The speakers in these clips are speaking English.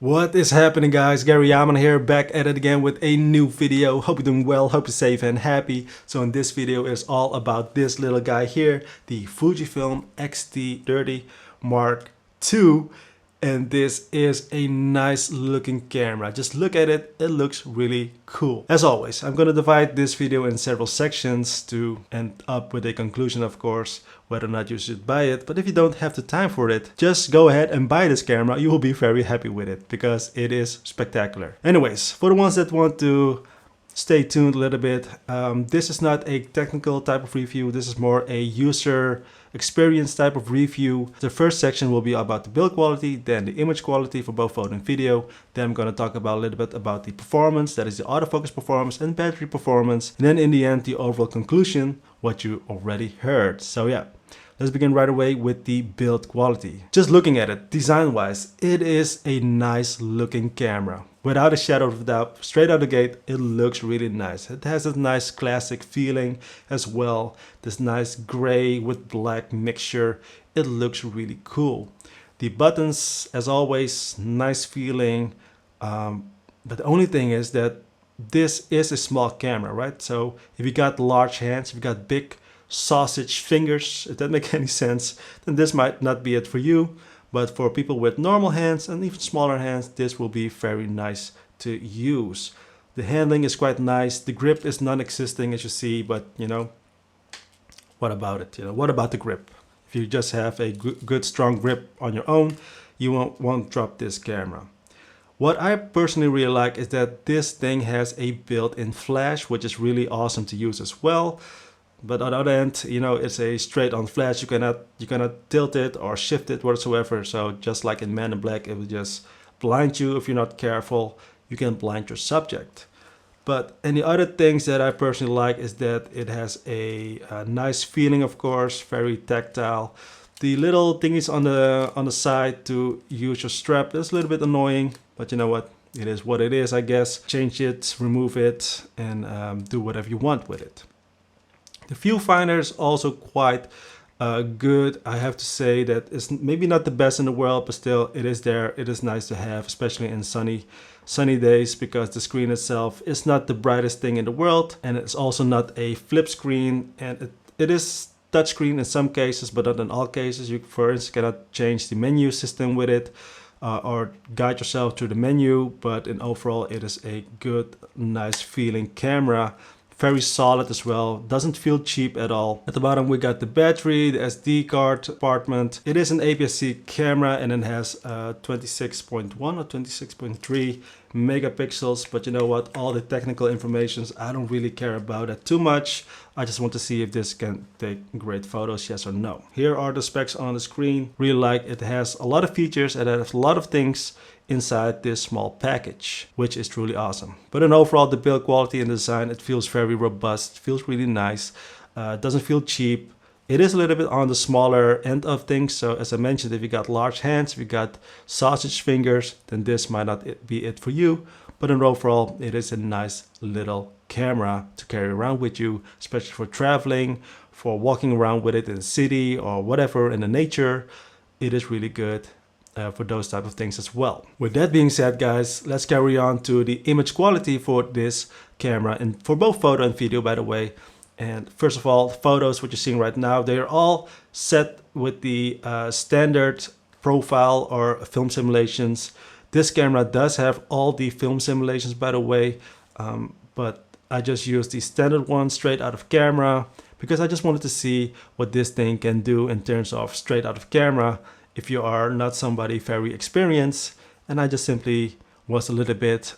What is happening, guys? Gary Jahman here, back at it again with a new video. Hope you're doing well, hope you're safe and happy. So in this video is all about this little guy here, the Fujifilm X-T30 Mark II. And this is a nice looking camera. Just look at it, it looks really cool. As always, I'm gonna divide this video in several sections to end up with a conclusion, of course, whether or not you should buy it. But if you don't have the time for it, just go ahead and buy this camera. You will be very happy with it because it is spectacular. Anyways, for the ones that want to stay tuned a little bit, this is not a technical type of review. This is more a user experience type of review. The first section will be about the build quality, then the image quality for both photo and video. Then I'm going to talk about a little bit about the performance, that is the autofocus performance and battery performance. And then in the end, the overall conclusion, what you already heard. So yeah, let's begin right away with the build quality. Just looking at it, design-wise, it is a nice looking camera. Without a shadow of a doubt, straight out the gate, it looks really nice. It has a nice classic feeling as well. This nice gray with black mixture. It looks really cool. The buttons, as always, nice feeling. But the only thing is that this is a small camera, right? So if you got large hands, if you got big sausage fingers, if that makes any sense, then this might not be it for you. But for people with normal hands and even smaller hands, this will be very nice to use. The handling is quite nice. The grip is non-existing, as you see, but you know, what about it? What about the grip? If you just have a good strong grip on your own, you won't drop this camera. What I personally really like is that this thing has a built-in flash, which is really awesome to use as well. But on the other end, it's a straight-on flash. You cannot tilt it or shift it whatsoever. So just like in Man in Black, it will just blind you if you're not careful. You can blind your subject. But any other things that I personally like is that it has a nice feeling, of course, very tactile. The little thingies on the side to use your strap is a little bit annoying, but you know what? It is what it is, I guess. Change it, remove it, and do whatever you want with it. The viewfinder is also quite good. I have to say that it's maybe not the best in the world, but still it is there. It is nice to have, especially in sunny days, because the screen itself is not the brightest thing in the world, and it's also not a flip screen, and it is touchscreen in some cases, but not in all cases. You, for instance, cannot change the menu system with it or guide yourself through the menu, but in overall it is a good, nice feeling camera. Very solid as well, doesn't feel cheap at all. At the bottom we got the battery, the SD card compartment. It is an APS-C camera and it has 26.1 or 26.3 megapixels, but you know what, all the technical information, I don't really care about that too much. I just want to see if this can take great photos, yes or no. Here are the specs on the screen. Really like it. Has a lot of features, it has a lot of things inside this small package, which is truly awesome. But in overall, the build quality and design, it feels very robust, feels really nice, doesn't feel cheap. It is a little bit on the smaller end of things, so as I mentioned, if you got large hands, if you got sausage fingers, then this might not be it for you. But in overall, it is a nice little camera to carry around with you, especially for traveling, for walking around with it in the city or whatever in the nature. It is really good for those type of things as well. With that being said, guys, let's carry on to the image quality for this camera, and for both photo and video, by the way. And first of all, photos, what you're seeing right now, they are all set with the standard profile or film simulations. This camera does have all the film simulations, by the way, but I just used the standard one straight out of camera because I just wanted to see what this thing can do in terms of straight out of camera if you are not somebody very experienced. And I just simply was a little bit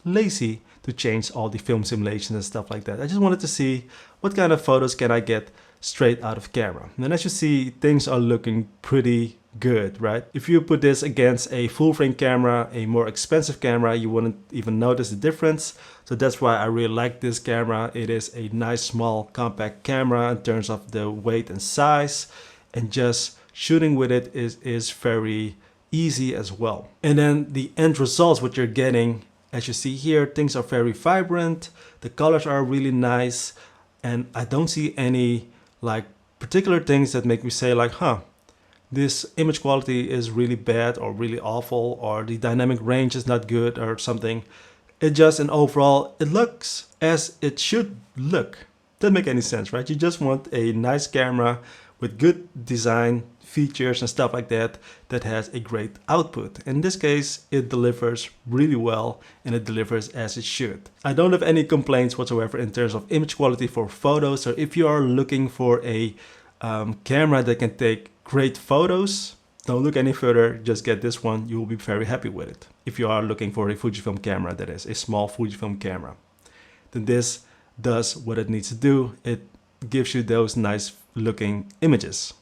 lazy to change all the film simulations and stuff like that. I just wanted to see what kind of photos can I get straight out of camera. And as you see, things are looking pretty good, right? If you put this against a full frame camera, a more expensive camera, you wouldn't even notice the difference. So that's why I really like this camera. It is a nice, small, compact camera in terms of the weight and size, and just shooting with it is very easy as well. And then the end results, what you're getting, as you see here, things are very vibrant. The colors are really nice. And I don't see any like particular things that make me say like, huh, this image quality is really bad or really awful, or the dynamic range is not good or something. It just, in overall, it looks as it should look. Doesn't make any sense, right? You just want a nice camera with good design features and stuff like that, that has a great output. In this case, it delivers really well, and it delivers as it should. I don't have any complaints whatsoever in terms of image quality for photos. So if you are looking for a camera that can take great photos, don't look any further, just get this one. You will be very happy with it. If you are looking for a Fujifilm camera, that is, a small Fujifilm camera, then this does what it needs to do. It gives you those nice looking images.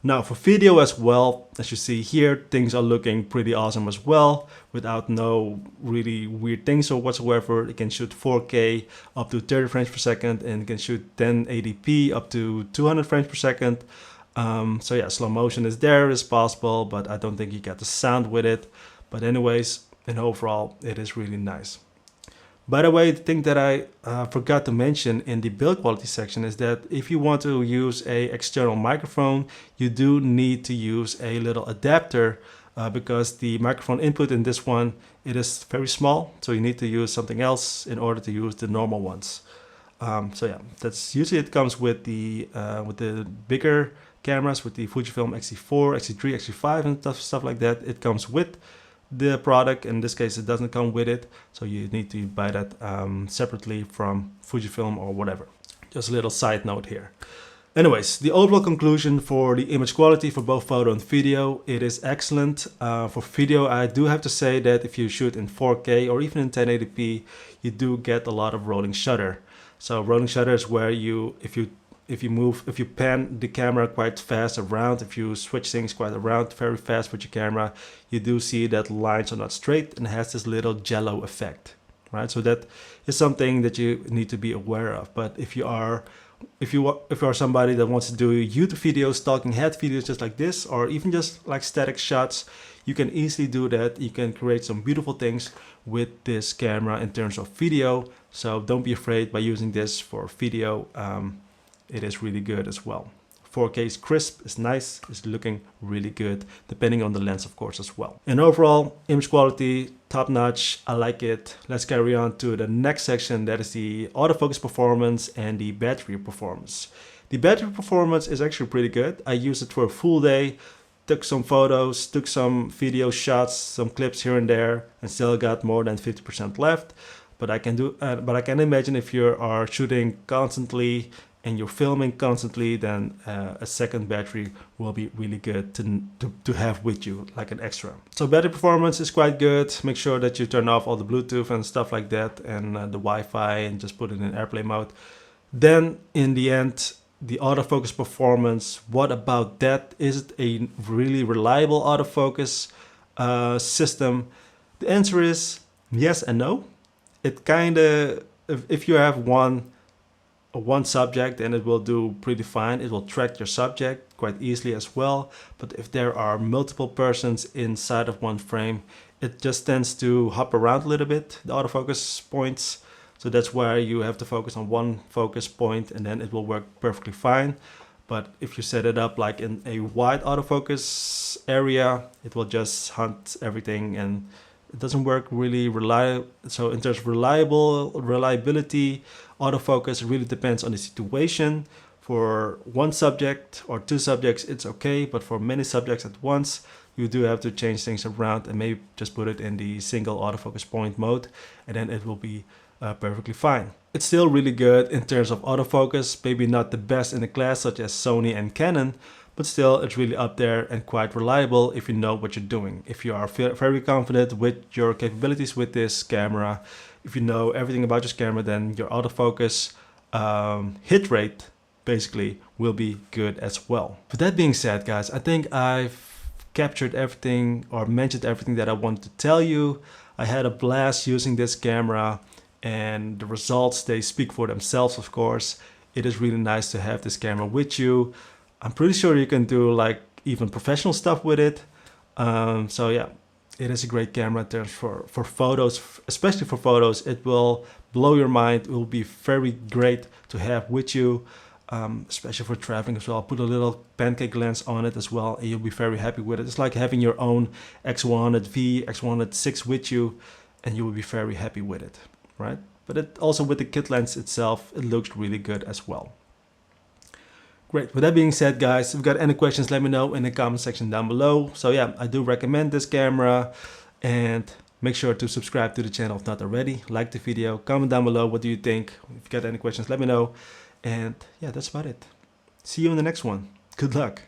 Now for video as well, as you see here, things are looking pretty awesome as well, without no really weird things or whatsoever. It can shoot 4K up to 30 frames per second, and it can shoot 1080p up to 200 frames per second. So yeah, slow motion is there, is possible, but I don't think you get the sound with it. But anyways, and overall, it is really nice. By the way, the thing that I forgot to mention in the build quality section is that if you want to use a external microphone, you do need to use a little adapter because the microphone input in this one, it is very small. So you need to use something else in order to use the normal ones. So yeah, that's usually it comes with the bigger cameras, with the Fujifilm X-T4, X-T3, X-T5 and stuff like that. It comes with the product. In this case, it doesn't come with it, so you need to buy that separately from Fujifilm or whatever. Just a little side note here. Anyways, the overall conclusion for the image quality for both photo and video, it is excellent. For video, I do have to say that if you shoot in 4K or even in 1080p, you do get a lot of rolling shutter. So rolling shutter is where if you pan the camera quite fast around, if you switch things quite around very fast with your camera, you do see that lines are not straight and has this little jello effect, right? So that is something that you need to be aware of. But if you are somebody that wants to do YouTube videos, talking head videos just like this, or even just like static shots, you can easily do that. You can create some beautiful things with this camera in terms of video. So don't be afraid by using this for video. It is really good as well. 4K is crisp, is nice, is looking really good, depending on the lens, of course, as well. And overall, image quality, top notch. I like it. Let's carry on to the next section. That is the autofocus performance and the battery performance. The battery performance is actually pretty good. I used it for a full day, took some photos, took some video shots, some clips here and there, and still got more than 50% left. But I can imagine if you are shooting constantly and you're filming constantly, then a second battery will be really good to have with you, like an extra. So battery performance is quite good. Make sure that you turn off all the Bluetooth and stuff like that, and the Wi-Fi, and just put it in airplane mode. Then in the end, the autofocus performance, what about that? Is it a really reliable autofocus system? The answer is yes and no. It kind of, if you have one subject, and it will do pretty fine. It will track your subject quite easily as well. But if there are multiple persons inside of one frame, it just tends to hop around a little bit, the autofocus points. So that's why you have to focus on one focus point, and then it will work perfectly fine. But if you set it up like in a wide autofocus area, it will just hunt everything, and it doesn't work really reliable. So in terms of reliability, autofocus, it really depends on the situation. For one subject or two subjects, it's okay. But for many subjects at once, you do have to change things around and maybe just put it in the single autofocus point mode, and then it will be perfectly fine. It's still really good in terms of autofocus, maybe not the best in the class such as Sony and Canon, but still it's really up there and quite reliable if you know what you're doing. If you are very confident with your capabilities with this camera, if you know everything about this camera, then your autofocus hit rate basically will be good as well. With that being said, guys, I think I've captured everything or mentioned everything that I wanted to tell you. I had a blast using this camera, and the results, they speak for themselves, of course. It is really nice to have this camera with you. I'm pretty sure you can do like even professional stuff with it. So yeah, it is a great camera in terms for photos, especially for photos. It will blow your mind. It will be very great to have with you. especially for traveling as well. Put a little pancake lens on it as well, and you'll be very happy with it. It's like having your own X100V, X106 with you, and you will be very happy with it, right? But it also, with the kit lens itself, it looks really good as well. Great. With that being said, guys, if you've got any questions, let me know in the comment section down below. So yeah, I do recommend this camera, and make sure to subscribe to the channel if not already. Like the video, comment down below what do you think. If you've got any questions, let me know. And yeah, that's about it. See you in the next one. Good luck.